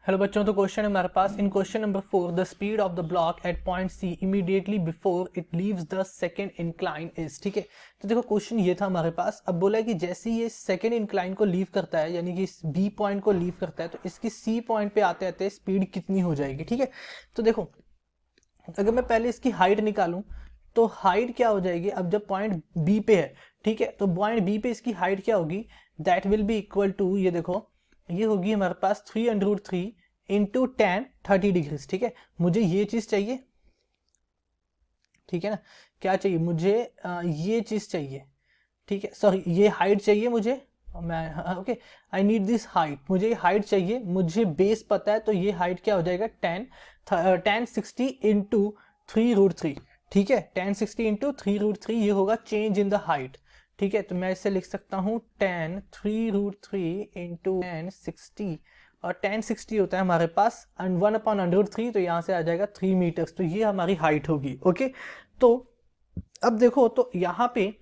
Hello बच्चों, तो question है हमारे पास in question number 4 the speed of the block at point C immediately before it leaves the second incline is. ठीक है, तो देखो क्वेश्चन ये था हमारे पास। अब बोला है कि जैसे ये सेकंड इंक्लाइन को लीव करता है, यानी कि इस बी पॉइंट को लीव करता है, तो इसकी सी पॉइंट पे आते आते स्पीड कितनी हो जाएगी। ठीक है, तो देखो अगर मैं पहले इसकी हाइट निकालूं तो हाइट क्या हो जाएगी। अब जब पॉइंट बी पे है, ठीक है, तो पॉइंट बी पे इसकी हाइट क्या होगी, that will be equal to, ये देखो ये होगी हमारे पास 3√3 इंटू tan 30 डिग्रीज। ठीक है, मुझे ये चीज चाहिए, ठीक है ना, क्या चाहिए मुझे, ये चीज चाहिए। ठीक है, सॉरी ये हाइट चाहिए मुझे, मैं okay I need this height, मुझे ये हाइट चाहिए, मुझे बेस पता है, तो ये हाइट क्या हो जाएगा tan 60 इंटू 3√3। ठीक है, tan 60 इंटू 3√3 ये होगा चेंज इन द हाइट। ठीक है, तो मैं इसे लिख सकता हूँ tan 3√3 इंटू tan 60, और tan 60 होता है हमारे पास 1/√3, तो यहाँ से आ जाएगा 3 मीटर्स, तो ये हमारी हाइट होगी। ओके, तो अब देखो, तो यहाँ पे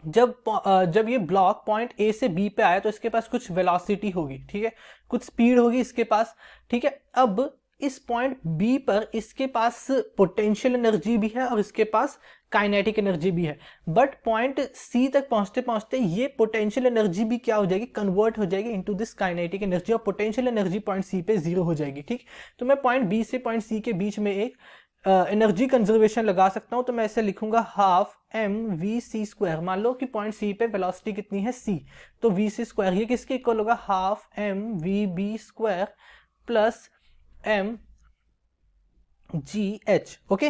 जब ये ब्लॉक पॉइंट ए से बी पे आया तो इसके पास कुछ वेलोसिटी होगी, ठीक है, कुछ स्पीड होगी इसके पास। ठीक है, अब इस पॉइंट बी पर इसके पास पोटेंशियल एनर्जी भी है और इसके पास काइनेटिक एनर्जी भी है, बट पॉइंट सी तक पहुंचते पहुंचते ये पोटेंशियल एनर्जी भी क्या हो जाएगी, कन्वर्ट हो जाएगी इनटू दिस काइनेटिक एनर्जी, और पोटेंशियल एनर्जी पॉइंट सी पे 0 हो जाएगी। ठीक, तो मैं पॉइंट बी से पॉइंट सी के बीच में एक एनर्जी कंजर्वेशन लगा सकता हूं, तो मैं इसे लिखूंगा half M V C square. मान लो कि पॉइंट सी पे वेलोसिटी कितनी है सी, तो वी सी स्क्वायर ये किसके इक्वल होगा, half M V B square plus M G H. Okay,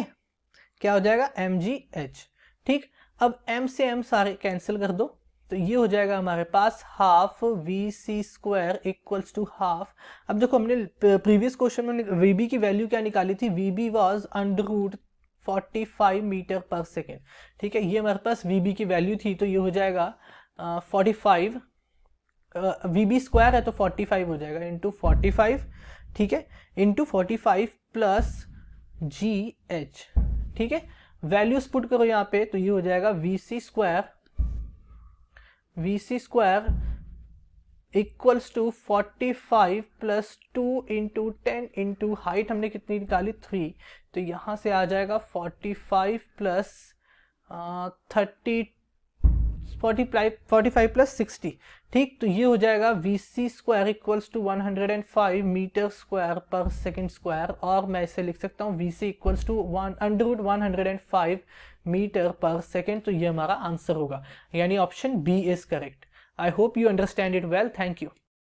क्या हो जाएगा, एम जी एच। ठीक, अब एम से एम सारे कैंसिल कर दो, तो ये हो जाएगा हमारे पास half V C square equals to half. अब देखो हमने प्रीवियस क्वेश्चन में वीबी की वैल्यू क्या निकाली थी, वीबी वाज √45 मीटर पर सेकेंड। ठीक है, ये हमारे पास वीबी की वैल्यू थी, तो ये हो जाएगा 45, वीबी स्क्वायर है तो 45 हो जाएगा इंटू 45। ठीक है, इंटू 45 प्लस जी एच। ठीक है, वैल्यूज पुट करो यहाँ पे, तो ये हो जाएगा V C square equals to 45 plus 2 into 10 into height हमने कितनी निकाली 3, तो यहां से आ जाएगा 45 प्लस 45 प्लस 60। ठीक, तो ये हो जाएगा V C square equals to 105 metre square per second square, और मैं इसे लिख सकता हूँ V C equals to √105 metre per second, तो ये हमारा आंसर होगा, यानी option B is correct. I hope you understand it well, thank you.